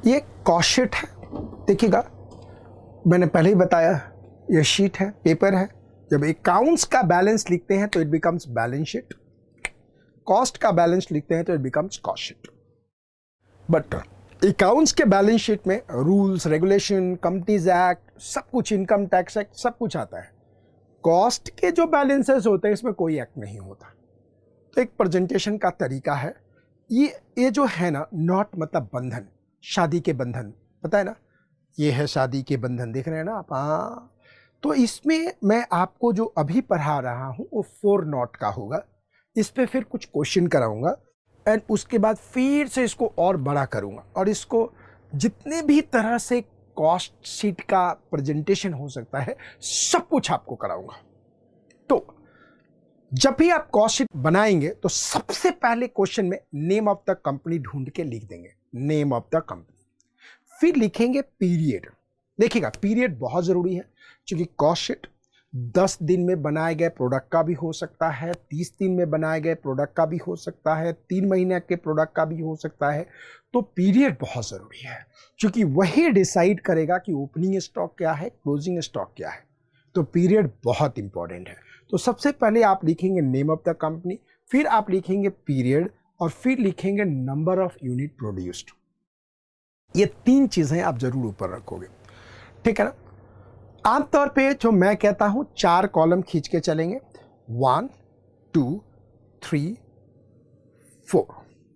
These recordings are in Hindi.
ये कॉस्ट शीट है, देखिएगा मैंने पहले ही बताया ये शीट है, पेपर है। जब अकाउंट्स का बैलेंस लिखते हैं तो it becomes balance sheet, cost का बैलेंस लिखते हैं तो it becomes cost sheet. But accounts के बैलेंस शीट में रूल्स रेगुलेशन, कंपनीज एक्ट, सब कुछ, इनकम टैक्स एक्ट, सब कुछ आता है। कॉस्ट के जो बैलेंसेस होते हैं इसमें कोई एक्ट नहीं होता। तो एक प्रेजेंटेशन का तरीका है ये जो है ना, नॉट मतलब बंधन, शादी के बंधन, पता है ना, ये है शादी के बंधन, देख रहे हैं ना आप। हाँ, तो इसमें मैं आपको जो अभी पढ़ा रहा हूँ वो 4 नॉट का होगा। इस पे फिर कुछ क्वेश्चन कराऊंगा एंड उसके बाद फिर से इसको और बड़ा करूंगा और इसको जितने भी तरह से कॉस्ट शीट का प्रेजेंटेशन हो सकता है सब कुछ आपको कराऊंगा। तो जब भी आप कॉस्ट शीट बनाएंगे तो सबसे पहले क्वेश्चन में नेम ऑफ द कंपनी ढूंढ के लिख देंगे, नेम ऑफ द कंपनी। फिर लिखेंगे पीरियड। देखिएगा पीरियड बहुत जरूरी है क्योंकि कॉस्ट शीट 10 दिन में बनाए गए प्रोडक्ट का भी हो सकता है, 30 दिन में बनाए गए प्रोडक्ट का भी हो सकता है, 3 महीने के प्रोडक्ट का भी हो सकता है। तो पीरियड बहुत ज़रूरी है क्योंकि वही डिसाइड करेगा कि ओपनिंग स्टॉक क्या है, क्लोजिंग स्टॉक क्या है। तो पीरियड बहुत इंपॉर्टेंट है। तो सबसे पहले आप लिखेंगे नेम ऑफ द कंपनी, फिर आप लिखेंगे पीरियड और फिर लिखेंगे नंबर ऑफ यूनिट प्रोड्यूस्ड। ये 3 चीज़ें आप जरूर ऊपर रखोगे, ठीक है ना। आमतौर पे जो मैं कहता हूं 4 कॉलम खींच के चलेंगे, 1 2 3 4,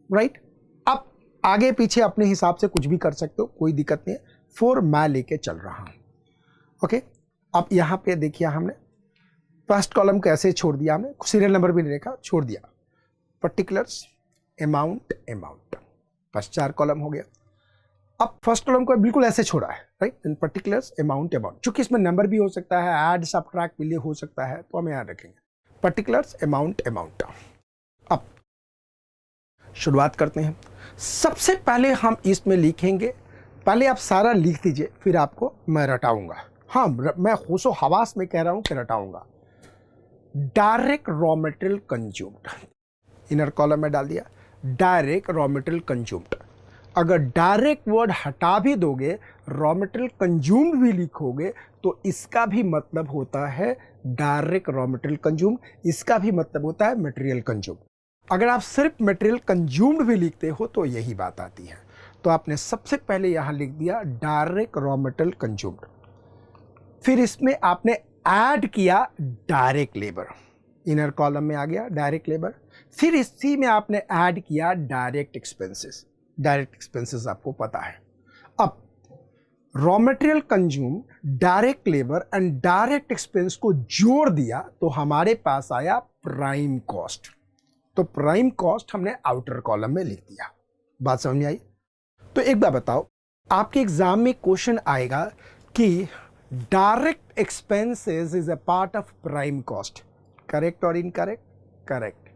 राइट। अब आगे पीछे अपने हिसाब से कुछ भी कर सकते हो, कोई दिक्कत नहीं है। 4 मैं लेके चल रहा हूं, ओके। अब यहां पे देखिए हमने फर्स्ट कॉलम को ऐसे छोड़ दिया, हमने सीरियल नंबर भी नहीं लिखा, छोड़ दिया। पर्टिकुलर्स, अमाउंट, अमाउंट, बस 4 कॉलम हो गया। अब फर्स्ट कॉलम को बिल्कुल ऐसे छोड़ा है, राइट। इन पर्टिकुलर्स, अमाउंट, अमाउंट, चूंकि इसमें नंबर भी हो सकता है, ऐड सबट्रैक्ट भी हो सकता है, तो हम याद रखेंगे पर्टिकुलर्स, अमाउंट, अमाउंट। अब शुरुआत करते हैं। सबसे पहले हम इसमें लिखेंगे, पहले आप सारा लिख दीजिए फिर आपको मैं रटाऊंगा। हाँ, मैं होशो हवास में कह रहा हूं कि रटाऊंगा। Direct raw material consumed, inner column में डाल दिया, डायरेक्ट रॉ मटेरियल कंज्यूम्ड। अगर डायरेक्ट वर्ड हटा भी दोगे, रॉ मटेरियल कंज्यूम्ड भी लिखोगे, तो इसका भी मतलब होता है डायरेक्ट रॉ मटेरियल कंज्यूम्ड, इसका भी मतलब होता है मटेरियल कंज्यूम्ड। अगर आप सिर्फ मटेरियल कंज्यूम्ड भी लिखते हो तो यही बात आती है। तो आपने सबसे पहले यहां लिख दिया डायरेक्ट रॉ मटेरियल कंज्यूम्ड, फिर इसमें आपने ऐड किया डायरेक्ट लेबर, इनर कॉलम में आ गया डायरेक्ट लेबर। फिर इसी में आपने ऐड किया डायरेक्ट एक्सपेंसेस, डायरेक्ट एक्सपेंसेस आपको पता है। अब raw material consume, direct labour and direct expense को जोड़ दिया तो हमारे पास आया प्राइम कॉस्ट। तो प्राइम कॉस्ट हमने आउटर कॉलम में लिख दिया। बात समझ में आई? तो एक बात बताओ, आपके एग्जाम में क्वेश्चन आएगा कि direct expenses is a part of prime cost, correct और इनकरेक्ट? करेक्ट।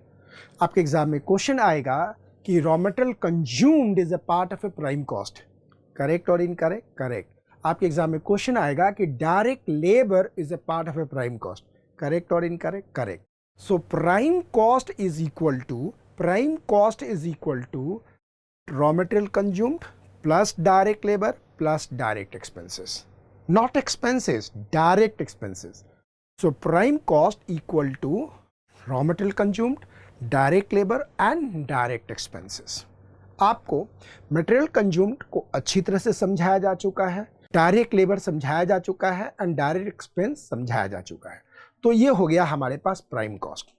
आपके एग्जाम में क्वेश्चन आएगा कि raw material consumed is a part of a prime cost, correct और इनकरेक्ट? करेक्ट। आपके एग्जाम में क्वेश्चन आएगा कि direct labour is a part of a prime cost, correct और incorrect? Correct. So prime cost is equal to raw material consumed plus direct labour plus direct expenses, not expenses, direct expenses. So prime cost equal to raw material consumed, direct labour and direct expenses. आपको मटेरियल कंज्यूम्ड को अच्छी तरह से समझाया जा चुका है, डायरेक्ट लेबर समझाया जा चुका है एंड डायरेक्ट एक्सपेंस समझाया जा चुका है। तो ये हो गया हमारे पास प्राइम कॉस्ट।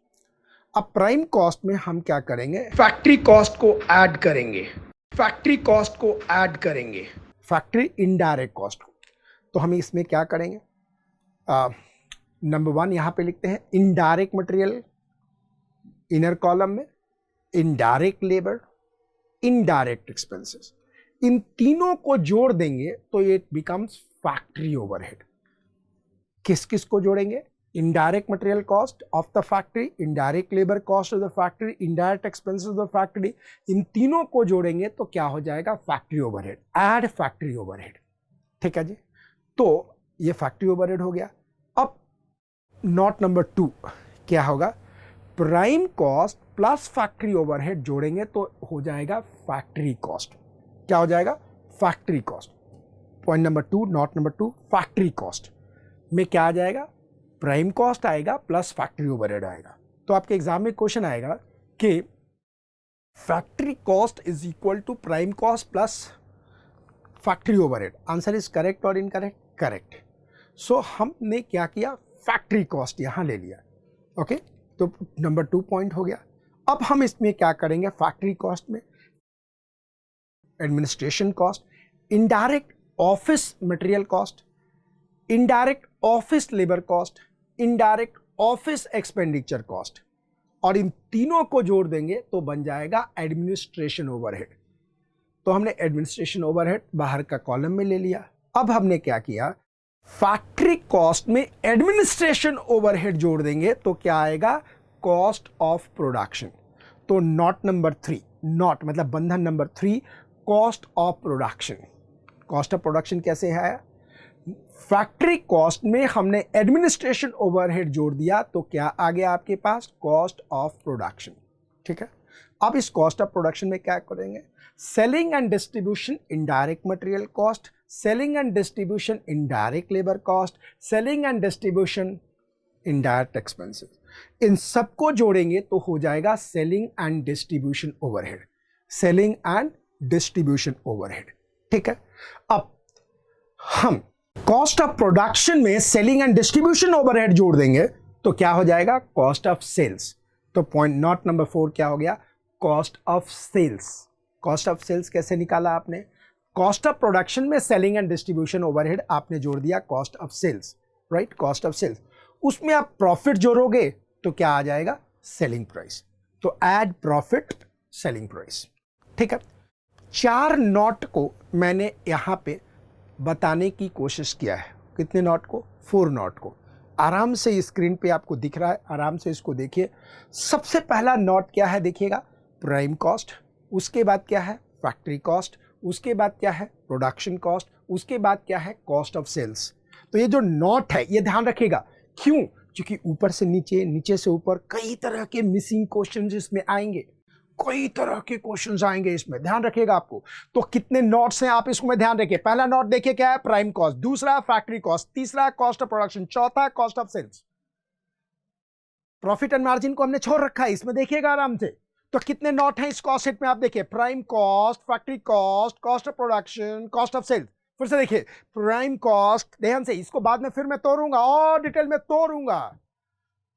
अब प्राइम कॉस्ट में हम क्या करेंगे? फैक्ट्री कॉस्ट को ऐड करेंगे, फैक्ट्री कॉस्ट को ऐड करेंगे, फैक्ट्री इनडायरेक्ट कॉस्ट को। तो हम इसमें क्या करेंगे? नंबर 1 यहां पे लिखते हैं इनडायरेक्ट मटेरियल, इनर कॉलम में इनडायरेक्ट लेबर, इनडायरेक्ट एक्सपेंसेस। इन तीनों को जोड़ देंगे तो इट बिकम्स फैक्ट्री ओवरहेड। किस किस को जोड़ेंगे? Indirect material cost of the factory, indirect labour cost of the factory, indirect expenses of the factory. इन तीनों को जोड़ेंगे तो क्या हो जाएगा? Factory overhead, add factory overhead. ठीक है जी, तो ये फैक्ट्री ओवरहेड हो गया। अब नोट नंबर 2 क्या होगा? Prime cost plus factory overhead जोड़ेंगे तो हो जाएगा फैक्ट्री कॉस्ट। क्या हो जाएगा? Factory cost. Point number 2, not number 2, factory cost में क्या आ जाएगा, प्राइम कॉस्ट आएगा प्लस फैक्ट्री ओवरहेड आएगा। तो आपके एग्जाम में क्वेश्चन आएगा कि factory cost is equal to prime cost plus factory overhead. Answer is correct और इनकरेक्ट? करेक्ट। सो हमने क्या किया, फैक्ट्री कॉस्ट यहां ले लिया। ओके, तो नंबर 2 पॉइंट हो गया। अब हम इसमें क्या करेंगे, फैक्ट्री कॉस्ट में administration cost, indirect office material cost, indirect office labour cost, indirect office expenditure cost, और इन तीनों को जोड़ देंगे तो बन जाएगा एडमिनिस्ट्रेशन ओवरहेड। तो हमने एडमिनिस्ट्रेशन ओवरहेड बाहर का कॉलम में ले लिया। अब हमने क्या किया, फैक्ट्री कॉस्ट में एडमिनिस्ट्रेशन ओवरहेड जोड़ देंगे तो क्या आएगा, कॉस्ट ऑफ प्रोडक्शन। तो नॉट नंबर 3, नॉट मतलब बंधन number 3, cost of production. Cost of production कैसे है, फैक्ट्री कॉस्ट में हमने एडमिनिस्ट्रेशन ओवरहेड जोड़ दिया तो क्या आ गया आपके पास, कॉस्ट ऑफ प्रोडक्शन। ठीक है, अब इस कॉस्ट ऑफ प्रोडक्शन में क्या करेंगे, selling and distribution indirect material cost, selling and distribution indirect labour cost, selling and distribution indirect expenses, इन सबको जोड़ेंगे तो हो जाएगा selling and distribution overhead, selling and distribution overhead. ठीक है, अब हम कॉस्ट ऑफ प्रोडक्शन में सेलिंग एंड डिस्ट्रीब्यूशन ओवरहेड जोड़ देंगे तो क्या हो जाएगा, कॉस्ट ऑफ सेल्स। तो पॉइंट नॉट नंबर 4 क्या हो गया, cost of sales. Cost of sales कैसे निकाला आपने, कॉस्ट ऑफ प्रोडक्शन में सेलिंग एंड डिस्ट्रीब्यूशन ओवरहेड आपने जोड़ दिया cost of sales, right, cost of sales. उसमें आप प्रॉफिट जोड़ोगे तो क्या आ जाएगा, सेलिंग प्राइस। तो ऐड प्रॉफिट सेलिंग प्राइस। ठीक है, 4 नॉट को मैंने यहां पे बताने की कोशिश किया है। कितने नॉट को, 4 नॉट को। आराम से स्क्रीन पे आपको दिख रहा है, आराम से इसको देखिए। सबसे पहला नॉट क्या है देखिएगा, प्राइम कॉस्ट, उसके बाद क्या है, फैक्ट्री कॉस्ट, उसके बाद क्या है, प्रोडक्शन कॉस्ट, उसके बाद क्या है, कॉस्ट ऑफ सेल्स। तो ये जो नॉट है ये ध्यान रखिएगा, क्यों, क्योंकि ऊपर से नीचे, नीचे से ऊपर कई तरह के मिसिंग क्वेश्चंस इसमें आएंगे, कई तरह के क्वेश्चंस आएंगे इसमें, ध्यान रखिएगा आपको। तो कितने नोट्स हैं आप इसको में ध्यान रखिए। पहला नोट देखिए क्या है, प्राइम कॉस्ट, दूसरा फैक्ट्री कॉस्ट, तीसरा कॉस्ट ऑफ प्रोडक्शन, चौथा cost of sales. Profit and margin को हमने छोड़ रखा है इसमें, देखिएगा आराम से। तो कितने नोट हैं इस कॉस्ट शीट में आप देखिए, prime cost, factory cost, cost of production, cost of sales. फिर से देखिए, प्राइम कॉस्ट, ध्यान से, इसको बाद में फिर मैं तोड़ूंगा और डिटेल में तोड़ूंगा,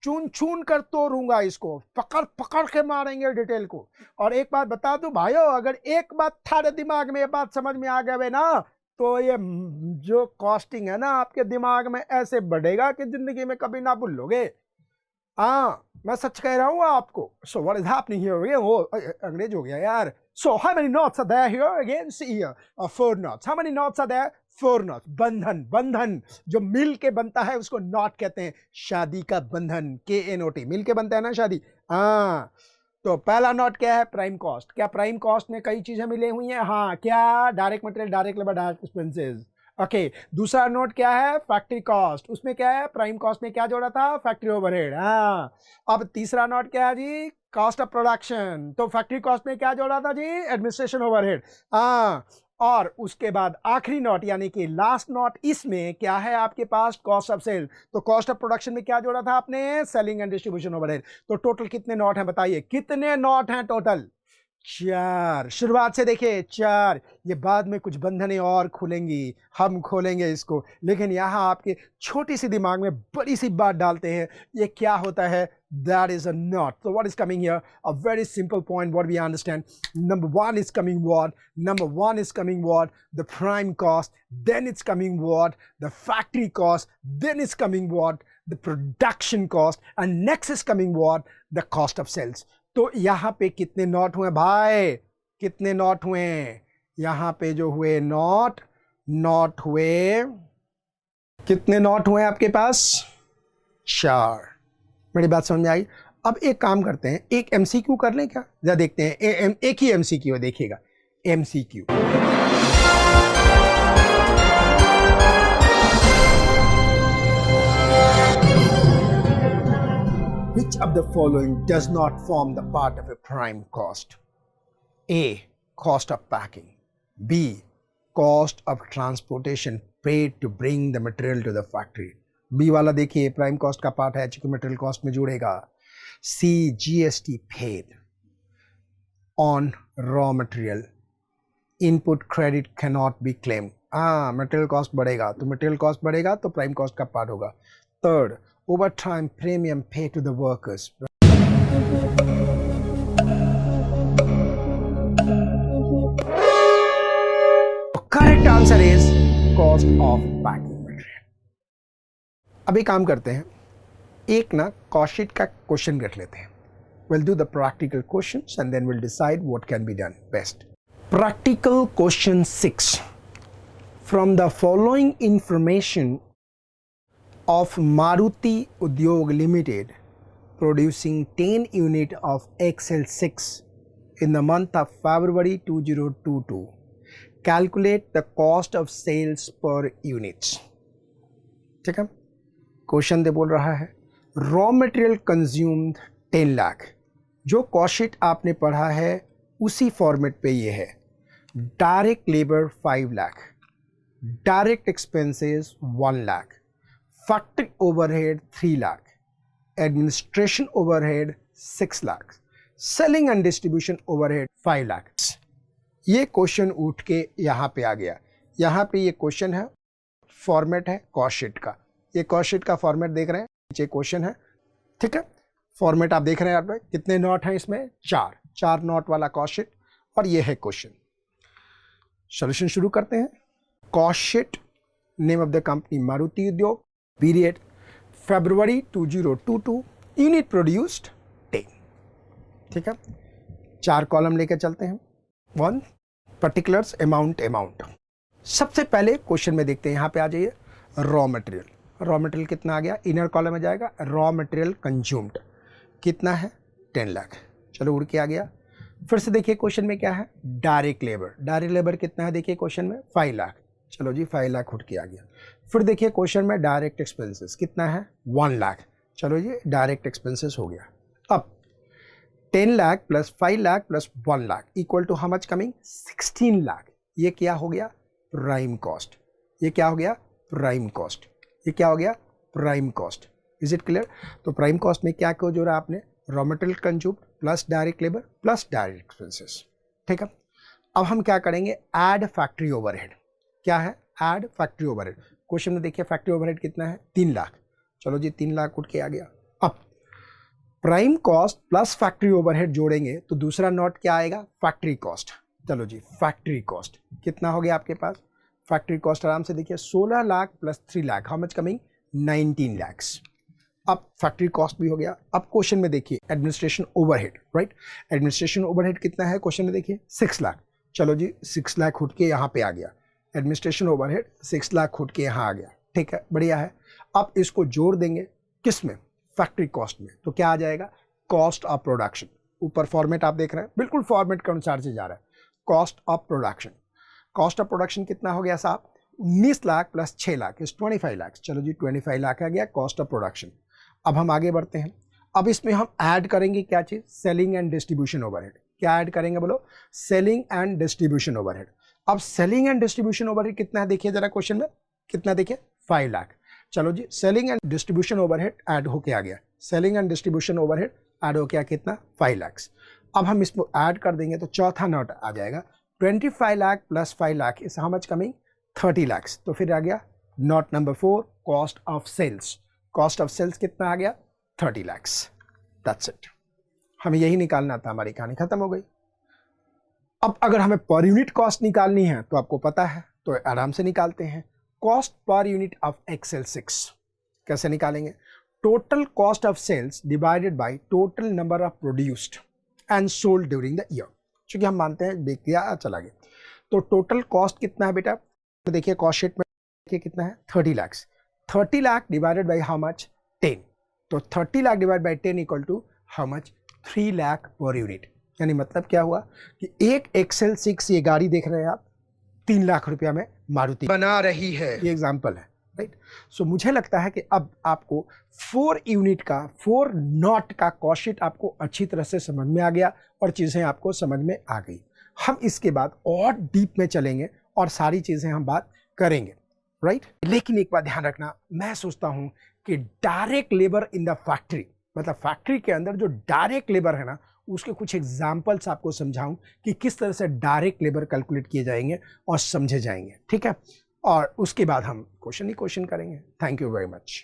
चुन चुन कर तोड़ूंगा इसको, पकड़ पकड़ के मारेंगे डिटेल को। और एक बात बता दूं भाइयों, अगर एक बात थारे दिमाग में ये बात समझ में आ गए ना, तो ये जो कॉस्टिंग है ना आपके दिमाग में ऐसे बढ़ेगा कि जिंदगी में कभी ना भूलोगे। हाँ, मैं सच कह रहा हूँ आपको। So what is happening here, वो अंग्रेज हो गया यार। So how many notes are there here, again see here, 4 notes. How many notes are there, 4 notes. बंधन, बंधन जो मिल के बनता है उसको नॉट कहते हैं। शादी का बंधन, KNOT, मिल के बनता है ना शादी। हाँ, तो पहला नॉट क्या है, प्राइम कॉस्ट। क्या प्राइम कॉस्ट में कई चीजें मिली हुई हैं, हाँ, क्या, direct material, direct labour, direct expenses. Okay, दूसरा नोट क्या है, फैक्ट्री कॉस्ट, उसमें क्या है, प्राइम कॉस्ट में क्या जोड़ा था, फैक्ट्री ओवरहेड। हाँ, अब तीसरा नोट क्या है जी, कॉस्ट ऑफ प्रोडक्शन, तो फैक्ट्री कॉस्ट में क्या जोड़ा था जी, एडमिनिस्ट्रेशन ओवरहेड। हाँ, और उसके बाद आखिरी नोट यानी कि लास्ट नोट, इसमें क्या है आपके पास, कॉस्ट ऑफ सेल। तो कॉस्ट ऑफ प्रोडक्शन में क्या जोड़ा था आपने, सेलिंग एंड डिस्ट्रीब्यूशन ओवरहेड। तो टोटल कितने नोट हैं बताइए, कितने नोट हैं टोटल, 4। शुरुआत से देखिए 4, ये बाद में कुछ बंधनें और खुलेंगी, हम खोलेंगे इसको, लेकिन यहाँ आपके छोटी सी दिमाग में बड़ी सी बात डालते हैं, ये क्या होता है, that is a knot. So what is coming here, a very simple point what we understand. Number 1 is coming what, number 1 is coming what, the prime cost, then it's coming what, the factory cost, then it's coming what, the production cost, and next is coming what, the cost of sales. तो यहाँ पे कितने नोट हुए भाई, कितने नोट हुए, यहाँ पे जो हुए नोट हुए, कितने नोट हुए आपके पास, 4। मेरी बात समझ में आई। अब एक काम करते हैं, एक MCQ कर लें क्या, जरा देखते हैं। एक ही MCQ है, देखिएगा MCQ। Which of the following does not form the part of a prime cost? A, cost of packing, B, cost of transportation paid to bring the material to the factory. B वाला देखिए प्राइम कॉस्ट का पार्ट है, चूंकि मटेरियल कॉस्ट में जुड़ेगा। C GST paid on raw material, input credit can not be claim. हाँ, मटेरियल कॉस्ट बढ़ेगा तो मटेरियल कॉस्ट बढ़ेगा तो प्राइम कॉस्ट का पार्ट होगा। Third, overtime premium pay to the workers. Correct answer is cost of packing material. अभी काम करते हैं, एक ना कॉस्ट शीट का क्वेश्चन रख लेते हैं। We'll do the practical questions and then we'll decide what can be done best. Practical question 6. From the following information of Maruti Udyog Limited producing 10 unit of XL6 in the month of February 2022, calculate the cost of sales per units. ठीक है, क्वेश्चन दे बोल रहा है रॉ मटेरियल कंज्यूम्ड 10 लाख। जो कॉस्ट शीट आपने पढ़ा है उसी फॉर्मेट पे ये है। Direct labour 5 lakh, direct expenses 1 lakh, factory overhead 3 lakh, administration overhead 6 lakh, selling and distribution overhead 5 lakh. ये क्वेश्चन उठ के यहाँ पे आ गया। यहाँ पे ये क्वेश्चन है, फॉर्मेट है कॉस्ट शीट का। ये कॉस्ट शीट का फॉर्मेट देख रहे हैं, नीचे क्वेश्चन है। ठीक है, फॉर्मेट आप देख रहे हैं। आप कितने नोट हैं इसमें? 4 नोट वाला कॉस्ट शीट और ये है क्वेश्चन। सॉल्यूशन शुरू करते हैं। Cost sheet, name of the company Maruti उद्योग, पीरियड फरवरी 2022, यूनिट प्रोड्यूस्ड 10। ठीक है, 4 कॉलम लेके चलते हैं। 1 पर्टिकुलर्स, अमाउंट। सबसे पहले क्वेश्चन में देखते हैं, यहाँ पे आ जाइए रॉ मटेरियल। रॉ मटेरियल कितना आ गया? इनर कॉलम में जाएगा। रॉ मटेरियल कंज्यूम्ड कितना है? 10 लाख। चलो उड़ के आ गया। फिर से देखिए क्वेश्चन में क्या है? Direct labour. डायरेक्ट लेबर कितना है देखिए क्वेश्चन में? 5 लाख। चलो जी 5 लाख उठ के आ गया। फिर देखिए क्वेश्चन में डायरेक्ट एक्सपेंसेस कितना है? 1 लाख। चलो जी डायरेक्ट एक्सपेंसेस हो गया। अब 10 lakh plus 5 lakh plus 1 lakh equal to how much coming? 16 lakh. ये क्या हो गया? Prime cost. ये क्या हो गया? Prime cost. ये क्या हो गया? Prime cost. Is it clear? तो प्राइम कॉस्ट में क्या को जोड़ा आपने? Raw material consumed plus direct labour plus direct expenses. ठीक है, अब हम क्या करेंगे? Add factory overhead. क्या है? Add factory overhead. क्वेश्चन में देखिए फैक्ट्री ओवरहेड कितना है? 3 लाख। चलो जी 3 लाख उठ के आ गया। अब prime cost plus factory overhead जोड़ेंगे तो दूसरा नोट क्या आएगा? Factory cost. चलो जी फैक्ट्री कॉस्ट कितना हो गया आपके पास? फैक्ट्री कॉस्ट आराम से देखिए 16 lakh plus 3 lakh, how much coming? 19 lakhs. अब फैक्ट्री कॉस्ट भी हो गया। अब क्वेश्चन में देखिए administration overhead, right? Administration overhead कितना है क्वेश्चन में देखिए? 6 लाख। चलो जी 6 लाख उठ के यहाँ पे आ गया। एडमिनिस्ट्रेशन ओवरहेड 6 लाख उठ के यहाँ आ गया। ठीक है, बढ़िया है। अब इसको जोड़ देंगे किस में? फैक्ट्री कॉस्ट में। तो क्या आ जाएगा? Cost of production. ऊपर फॉर्मेट आप देख रहे हैं, बिल्कुल फॉर्मेट के अनुसार से जा रहा है। Cost of production. Cost of production कितना हो गया साहब? 19 लाख प्लस 6 लाख इज 25 लाख। चलो जी 25 लाख आ गया कॉस्ट ऑफ प्रोडक्शन। अब हम आगे बढ़ते हैं। अब इसमें हम ऐड करेंगे क्या चीज़? Selling and distribution overhead. क्या ऐड करेंगे बोलो? Selling and distribution overhead. अब सेलिंग एंड डिस्ट्रीब्यूशन ओवरहेड कितना है देखिए जरा क्वेश्चन में कितना देखिए? 5 लाख। चलो जी selling and distribution overhead add होके आ गया। Selling and distribution overhead add होके आ कितना? 5 लाख। अब हम इसको ऐड कर देंगे तो चौथा नोट आ जाएगा 25 lakh plus 5 lakh is how much coming? 30 lakh. तो फिर आ गया note number 4 cost of sales. Cost of sales कितना आ गया? 30 लाख। That's it. हमें यही निकालना था, हमारी कहानी खत्म हो गई। अब अगर हमें पर यूनिट कॉस्ट निकालनी है तो आपको पता है, तो आराम से निकालते हैं। Cost per unit of XL6 कैसे निकालेंगे? Total cost of sales divided by total number of produced and sold during the year. क्योंकि हम मानते हैं बेच दिया चला गया। तो टोटल कॉस्ट कितना है बेटा? तो देखिए कॉस्ट शीट में देखिए कितना है? 30 lakh. 30 lakh divided by how much? 10। तो 30 lakh divide by 10 equal to how much? 3 lakh per unit. यानी मतलब क्या हुआ कि एक XL6 ये गाड़ी देख रहे हैं आप, 3 लाख रुपया में मारुति बना रही है। ये एग्जाम्पल है, राइट? सो मुझे लगता है कि अब आपको 4 यूनिट का 4 नॉट का कॉस्ट शीट आपको अच्छी तरह से समझ में आ गया और चीज़ें आपको समझ में आ गई। हम इसके बाद और डीप में चलेंगे और सारी चीज़ें हम बात करेंगे, राइट। लेकिन एक बात ध्यान रखना, मैं सोचता हूँ कि direct labour in the factory, मतलब फैक्ट्री के अंदर जो डायरेक्ट लेबर है ना, उसके कुछ एग्जाम्पल्स आपको समझाऊं कि किस तरह से डायरेक्ट लेबर कैलकुलेट किए जाएंगे और समझे जाएंगे, ठीक है। और उसके बाद हम क्वेश्चन ही क्वेश्चन करेंगे। Thank you very much.